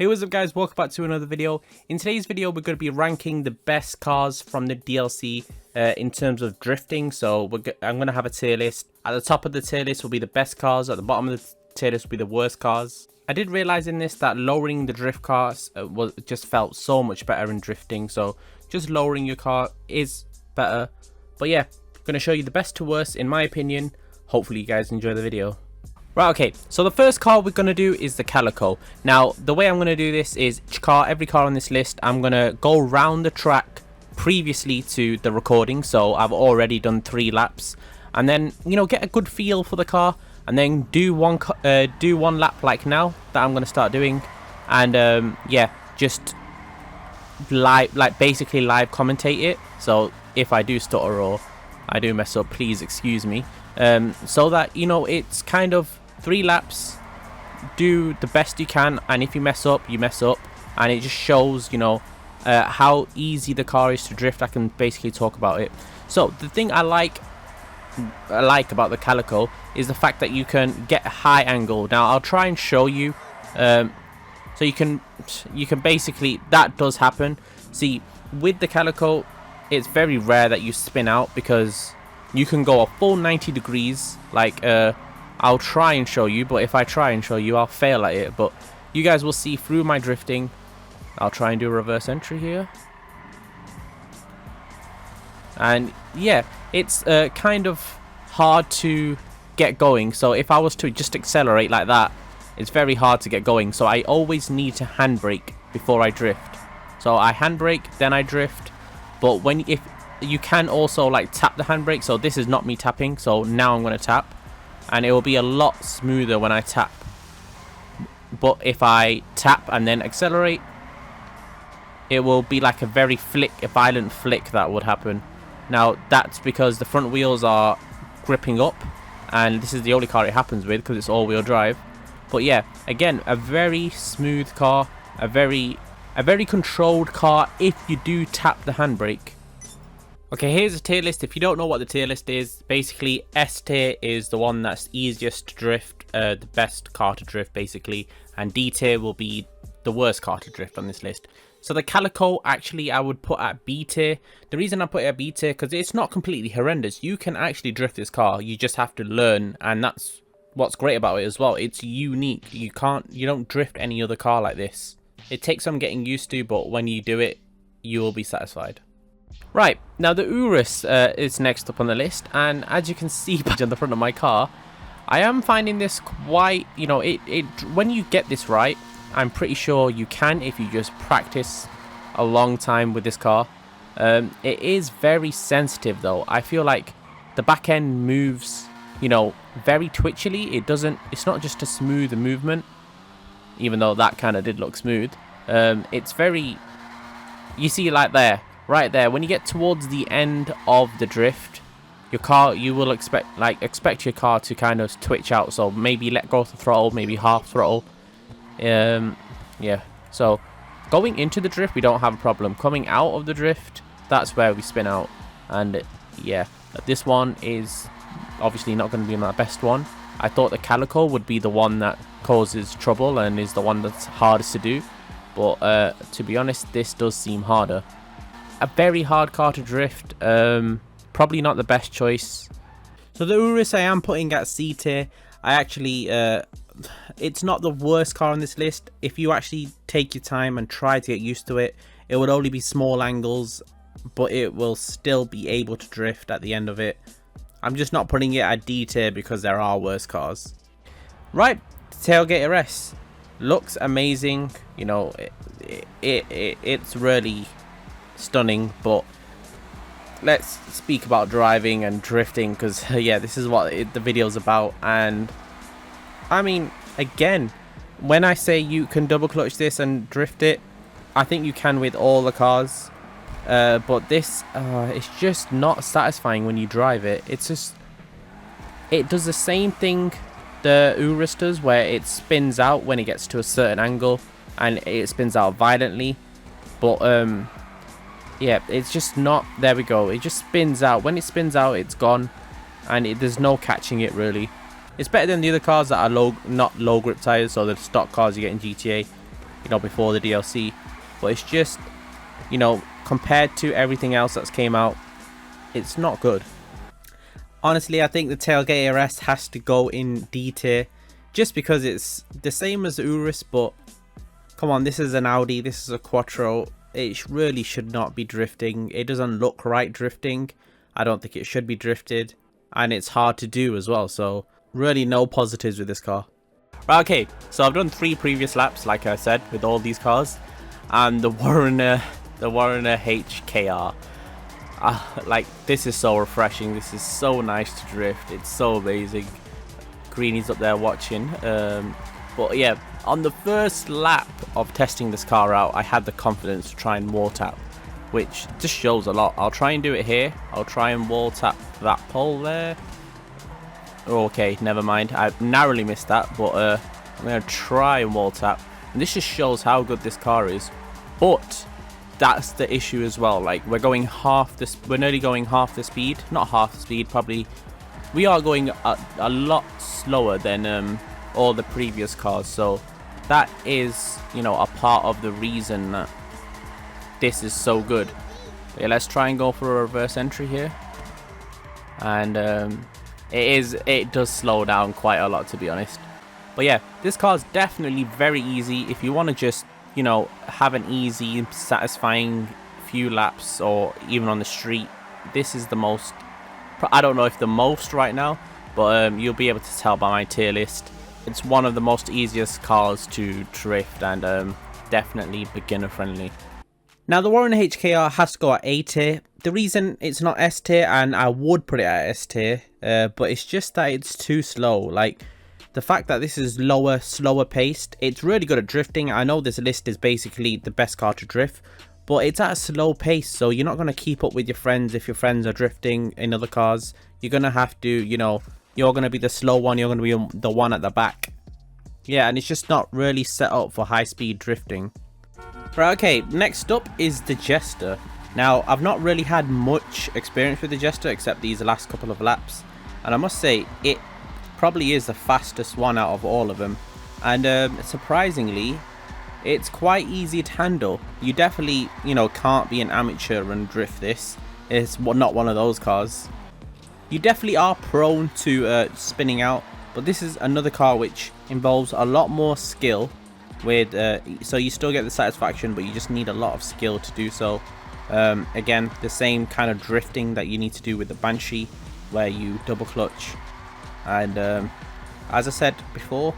Hey, what's up guys, welcome back to another video. In today's video we're going to be ranking the best cars from the DLC in terms of drifting. So I'm going to have a tier list. At the top of the tier list will be the best cars, at the bottom of the tier list will be the worst cars. I did realize in this that lowering the drift cars just felt so much better in drifting, so just lowering your car is better. But yeah, I'm going to show you the best to worst in my opinion. Hopefully you guys enjoy the video. Right, okay, so the first car we're going to do is the Calico. Now, the way I'm going to do this is every car on this list, I'm going to go round the track previously to the recording. So I've already done 3 laps. And then, you know, get a good feel for the car. And then do one lap like now that I'm going to start doing. And, yeah, just basically live commentate it. So if I do stutter or I do mess up, please excuse me. So that, you know, it's kind of 3 laps, do the best you can, and if you mess up, you mess up, and it just shows, you know, how easy the car is to drift. I can basically talk about it. So the thing I like about the Calico is the fact that you can get a high angle. Now I'll try and show you, so you can basically, that does happen. See, with the Calico, it's very rare that you spin out because you can go a full 90 degrees. Like, I'll try and show you, but if I try and show you, I'll fail at it. But you guys will see through my drifting. I'll try and do a reverse entry here. And yeah, it's kind of hard to get going. So if I was to just accelerate like that, it's very hard to get going. So I always need to handbrake before I drift. So I handbrake, then I drift. But if you can also like tap the handbrake, so this is not me tapping, so now I'm going to tap and it will be a lot smoother when I tap. But if I tap and then accelerate, it will be like a violent flick that would happen. Now that's because the front wheels are gripping up, and this is the only car it happens with because it's all-wheel drive. But yeah, again, a very smooth car, a very controlled car if you do tap the handbrake. Okay, here's a tier list. If you don't know what the tier list is, basically S tier is the one that's easiest to drift, the best car to drift basically, and D tier will be the worst car to drift on this list. So the Calico, actually I would put at B tier. The reason I put it at B tier because it's not completely horrendous. You can actually drift this car, you just have to learn, and that's what's great about it as well. It's unique. You don't drift any other car like this. It takes some getting used to, but when you do it, you will be satisfied. Right, now the Urus is next up on the list, and as you can see on the front of my car, I am finding this quite, you know, when you get this right, I'm pretty sure you can if you just practice a long time with this car. It is very sensitive though. I feel like the back end moves, you know, very twitchily. It's not just a smooth movement, even though that kind of did look smooth. It's very, you see like there, right there, when you get towards the end of the drift, your car, you will expect your car to kind of twitch out. So maybe let go of the throttle, maybe half throttle. Yeah, so going into the drift we don't have a problem. Coming out of the drift, that's where we spin out. And yeah, this one is obviously not going to be my best one. I thought the Calico would be the one that causes trouble and is the one that's hardest to do, but to be honest, this does seem harder. A very hard car to drift, probably not the best choice. So the Urus I am putting at C tier. I actually, it's not the worst car on this list. If you actually take your time and try to get used to it, it would only be small angles, but it will still be able to drift at the end of it. I'm just not putting it at D tier because there are worse cars. Right, Tailgater S looks amazing. You know, it's really stunning, but let's speak about driving and drifting because yeah, this is what the video's about. And I mean, again, when I say you can double clutch this and drift it, I think you can with all the cars, but this it's just not satisfying when you drive it. It's just, it does the same thing the Urus does, where it spins out when it gets to a certain angle and it spins out violently, but yeah, it's just not, there we go, it just spins out. When it spins out, it's gone, and there's no catching it really. It's better than the other cars that are not low grip tires, so the stock cars you get in GTA. you know, before the DLC. But it's just, you know, compared to everything else that's came out, it's not good. Honestly, I think the tailgate arrest has to go in D tier, just because it's the same as the Urus, but come on, this is an Audi, this is a Quattro. It really should not be drifting. It doesn't look right drifting. I don't think it should be drifted, and it's hard to do as well, so really no positives with this car. Right, okay, so I've done 3 previous laps, like I said, with all these cars, and the Warrener HKR. Like, this is so refreshing. This is so nice to drift. It's so amazing. Greenie's up there watching. But yeah, on the first lap of testing this car out, I had the confidence to try and wall tap, which just shows a lot. I'll try and do it here. I'll try and wall tap that pole there. Okay, never mind. I narrowly missed that, but I'm going to try and wall tap. And this just shows how good this car is. But that's the issue as well. Like, we're going half this, we're nearly going half the speed. Not half the speed, probably. We are going a lot slower than all the previous cars. So that is, you know, a part of the reason that this is so good. Yeah, let's try and go for a reverse entry here. And it does slow down quite a lot, to be honest. But yeah, this car is definitely very easy if you want to just, you know, have an easy, satisfying few laps, or even on the street. This is the most, I don't know if the most right now, but you'll be able to tell by my tier list. It's one of the most easiest cars to drift, and definitely beginner friendly. Now, the Warrener HKR has to go at A tier. The reason it's not S tier, and I would put it at S tier, but it's just that it's too slow. Like, the fact that this is lower, slower paced, it's really good at drifting. I know this list is basically the best car to drift, but it's at a slow pace, so you're not going to keep up with your friends if your friends are drifting in other cars. You're going to have to, you know, you're going to be the slow one, you're going to be the one at the back. Yeah, and it's just not really set up for high-speed drifting. Right, okay, next up is the Jester. Now, I've not really had much experience with the Jester except these last couple of laps, and I must say, it probably is the fastest one out of all of them, and surprisingly, it's quite easy to handle. You definitely, you know, can't be an amateur and drift this. It's not one of those cars. You definitely are prone to spinning out, but this is another car which involves a lot more skill with so you still get the satisfaction, but you just need a lot of skill to do so. Again, the same kind of drifting that you need to do with the Banshee, where you double clutch. And as I said before,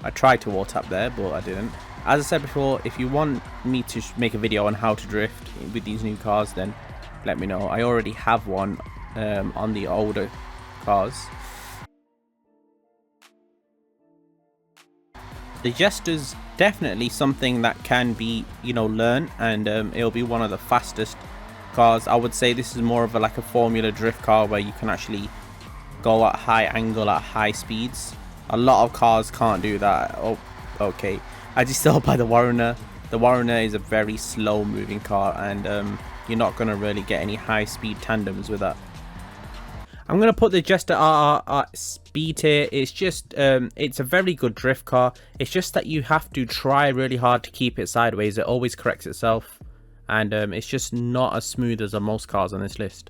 I tried to wall tap there, but I didn't. As I said before, if you want me to make a video on how to drift with these new cars, then let me know. I already have one on the older cars. The Jester's definitely something that can be, you know, learned, and it'll be one of the fastest cars. I would say this is more of like a formula drift car where you can actually go at high angle at high speeds. A lot of cars can't do that. Oh, okay. As you saw by the Warrener, the Warrener is a very slow moving car, and you're not going to really get any high speed tandems with that. I'm going to put the Jester RR at speed tier. It's just, it's a very good drift car. It's just that you have to try really hard to keep it sideways. It always corrects itself, and it's just not as smooth as most cars on this list.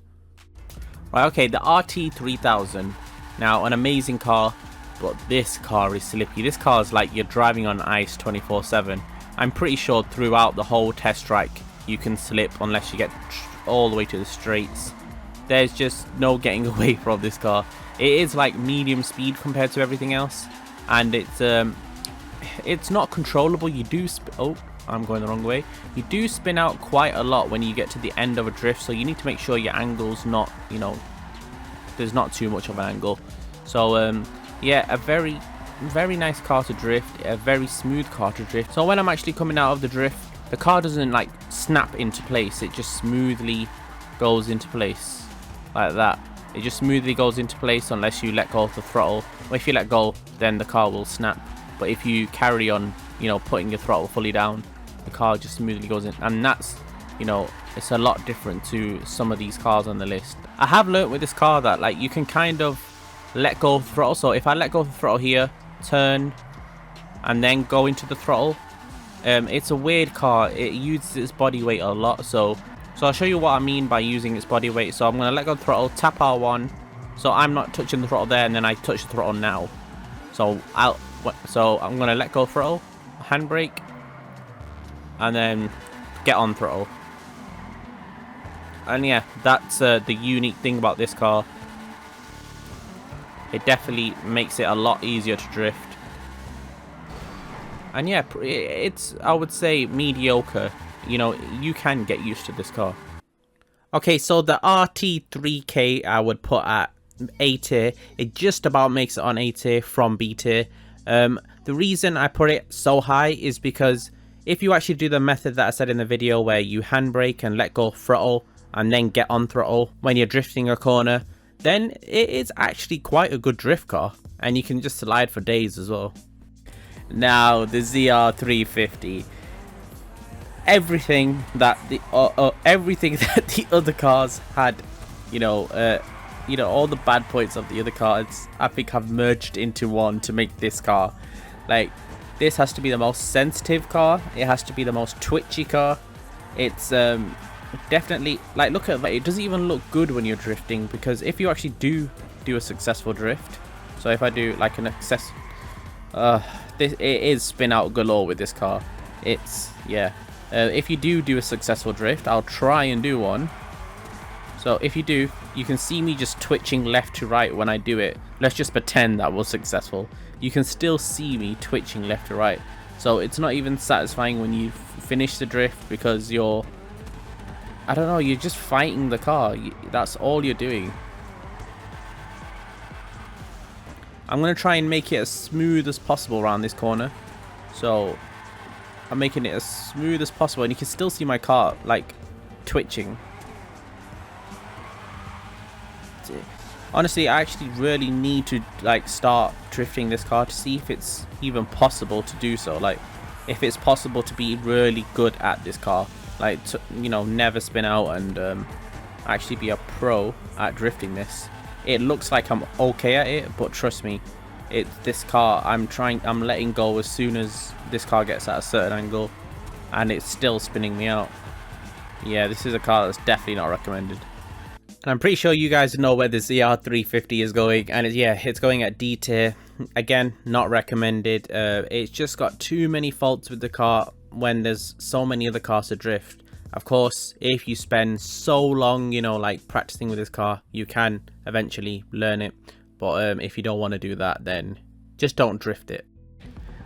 Right, okay, the RT3000. Now, an amazing car, but this car is slippy. This car is like you're driving on ice 24/7. I'm pretty sure throughout the whole test track you can slip unless you get all the way to the straights. There's just no getting away from this car. It is like medium speed compared to everything else, and it's not controllable. You do oh, I'm going the wrong way. You do spin out quite a lot when you get to the end of a drift, so you need to make sure your angle's not, you know, there's not too much of an angle. So yeah, a very nice car to drift, a very smooth car to drift. So when I'm actually coming out of the drift, the car doesn't like snap into place, it just smoothly goes into place like that. It just smoothly goes into place unless you let go of the throttle. Or if you let go, then the car will snap. But if you carry on, you know, putting your throttle fully down, the car just smoothly goes in. And that's, you know, it's a lot different to some of these cars on the list. I have learnt with this car that like you can kind of let go of the throttle. So if I let go of the throttle here, turn, and then go into the throttle. It's a weird car. It uses its body weight a lot, so I'll show you what I mean by using its body weight. So I'm going to let go of the throttle, tap R1, so I'm not touching the throttle there, and then I touch the throttle now. So I'm going to let go of throttle, handbrake, and then get on throttle. And yeah, that's the unique thing about this car. It definitely makes it a lot easier to drift. And yeah, it's, I would say, mediocre. You know, you can get used to this car. Okay, so the RT3K I would put at A tier. It just about makes it on A tier from B tier. The reason I put it so high is because if you actually do the method that I said in the video where you handbrake and let go of throttle and then get on throttle when you're drifting a corner, then it is actually quite a good drift car, and you can just slide for days as well. Now the ZR350, everything that the other cars had, you know, all the bad points of the other cars, I think have merged into one to make this car. Like, this has to be the most sensitive car. It has to be the most twitchy car. It's definitely, like, look at that. It doesn't even look good when you're drifting, because if you actually do a successful drift, so if I do like an it is spin out galore with this car. It's, yeah, if you do a successful drift, I'll try and do one. So if you do, you can see me just twitching left to right when I do it. Let's just pretend that was successful. You can still see me twitching left to right. So it's not even satisfying when you finish the drift, because you're, I don't know, you're just fighting the car. That's all you're doing. I'm going to try and make it as smooth as possible around this corner. So I'm making it as smooth as possible, and you can still see my car like twitching. Honestly, I actually really need to like start drifting this car to see if it's even possible to do so. Like, if it's possible to be really good at this car, like, to, you know, never spin out and actually be a pro at drifting this. It looks like I'm okay at it, but trust me, this car, I'm letting go as soon as this car gets at a certain angle, and it's still spinning me out. Yeah, this is a car that's definitely not recommended. And I'm pretty sure you guys know where the ZR350 is going, and it's going at D tier. Again, not recommended. It's just got too many faults with the car when there's so many other cars to drift. Of course, if you spend so long, you know, like practicing with this car, you can eventually learn it. But if you don't want to do that, then just don't drift it.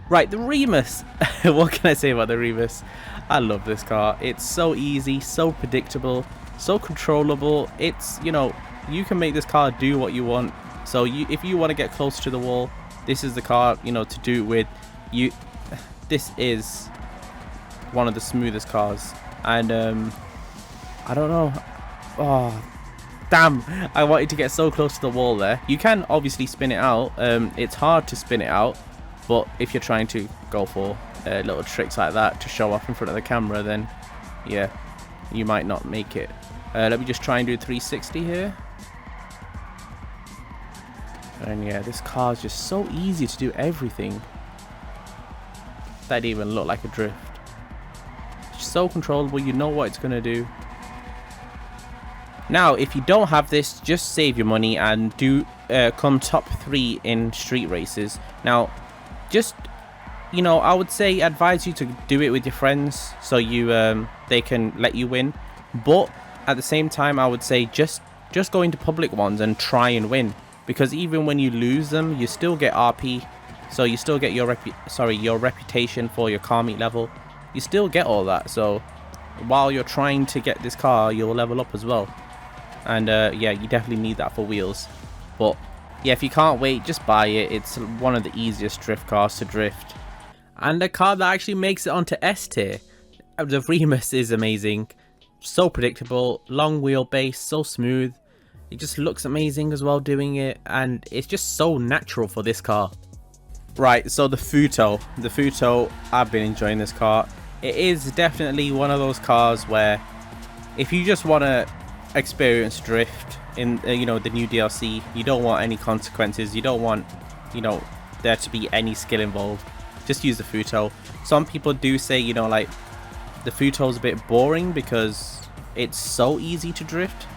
Right, the Remus. What can I say about the Remus? I love this car. It's so easy, so predictable, so controllable. It's, you know, you can make this car do what you want. So if you want to get close to the wall, this is the car, you know, to do it with. This is one of the smoothest cars. And I don't know, oh damn, I wanted to get so close to the wall there. You can obviously spin it out. It's hard to spin it out, but if you're trying to go for little tricks like that to show off in front of the camera, then yeah, you might not make it. Let me just try and do 360 here. And yeah, this car is just so easy to do everything. That didn't even look like a drift. So controllable, you know what it's gonna do. Now, if you don't have this, just save your money and do come top 3 in street races. Now, just, you know, I would say advise you to do it with your friends, so you they can let you win. But at the same time, I would say just go into public ones and try and win, because even when you lose them, you still get RP, so you still get your reputation for your car meet level. You still get all that, so while you're trying to get this car, you'll level up as well. And yeah, you definitely need that for wheels. But yeah, if you can't wait, just buy it. It's one of the easiest drift cars to drift, and a car that actually makes it onto S tier. The Remus is amazing, so predictable, long wheelbase, so smooth. It just looks amazing as well doing it, and it's just so natural for this car. Right, so the Futo, I've been enjoying this car. It is definitely one of those cars where if you just want to experience drift in you know, the new DLC, you don't want any consequences, you don't want, you know, there to be any skill involved, just use the futo. Some people do say, you know, like the futo is a bit boring because it's so easy to drift.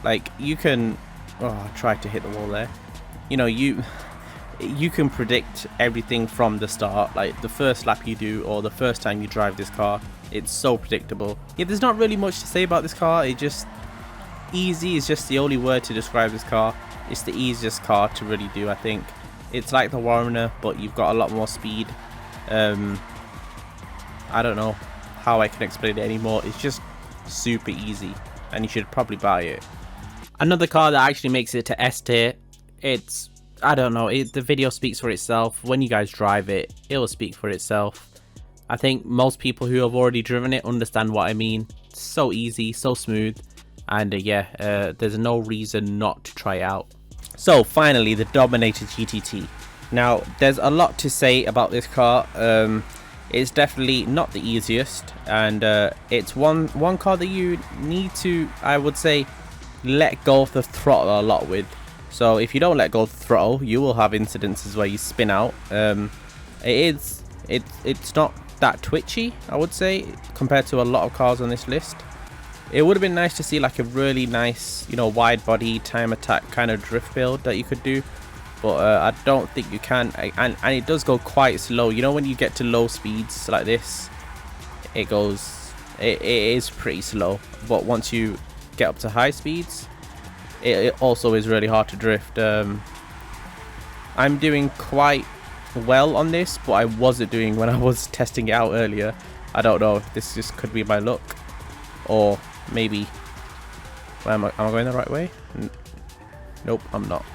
Like you can, oh, I tried to hit the wall there. You know, you can predict everything from the start. Like the first lap you do or the first time you drive this car, it's so predictable. Yeah, there's not really much to say about this car. It just, easy is just the only word to describe this car. It's the easiest car to really do, I think. It's like the Warrener, but you've got a lot more speed. I don't know how I can explain it anymore. It's just super easy, and you should probably buy it. Another car that actually makes it to S tier, it's, I don't know, the video speaks for itself. When you guys drive it, it will speak for itself. I think most people who have already driven it understand what I mean. It's so easy, so smooth, and there's no reason not to try it out. So finally, the Dominator GTT. Now there's a lot to say about this car. It's definitely not the easiest, and it's one car that you need to, I would say, let go of the throttle a lot with. So if you don't let go of the throttle, you will have incidences where you spin out. It's not that twitchy, I would say, compared to a lot of cars on this list. It would have been nice to see like a really nice, you know, wide body time attack kind of drift build that you could do, but I don't think you can. And it does go quite slow. You know, when you get to low speeds like this, it is pretty slow. But once you get up to high speeds, it also is really hard to drift. I'm doing quite well on this, but I wasn't doing when I was testing it out earlier. I don't know if this just could be my luck, or maybe, am I going the right way? Nope, I'm not.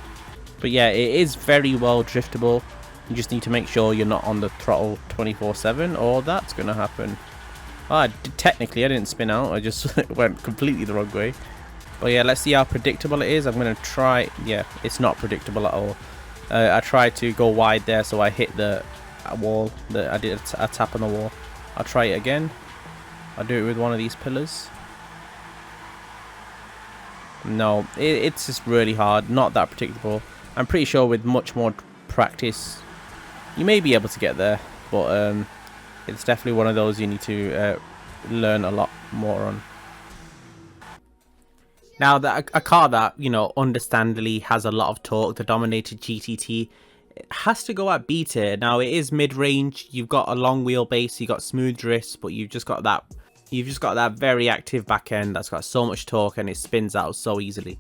But yeah, it is very well driftable. You just need to make sure you're not on the throttle 24/7, or that's gonna happen. Technically I didn't spin out, I just went completely the wrong way. But yeah, let's see how predictable it is. I'm gonna try. Yeah, it's not predictable at all. I tried to go wide there, so I hit the wall. I did a tap on the wall. I'll try it again. I'll do it with one of these pillars. No, it's just really hard, not that predictable. I'm pretty sure with much more practice you may be able to get there, but it's definitely one of those you need to learn a lot more on. Now, a car that, you know, understandably has a lot of torque, the Dominator GTT, it has to go at B tier. Now, it is mid-range. You've got a long wheelbase, you've got smooth drifts, but you've just got that very active back end that's got so much torque, and it spins out so easily.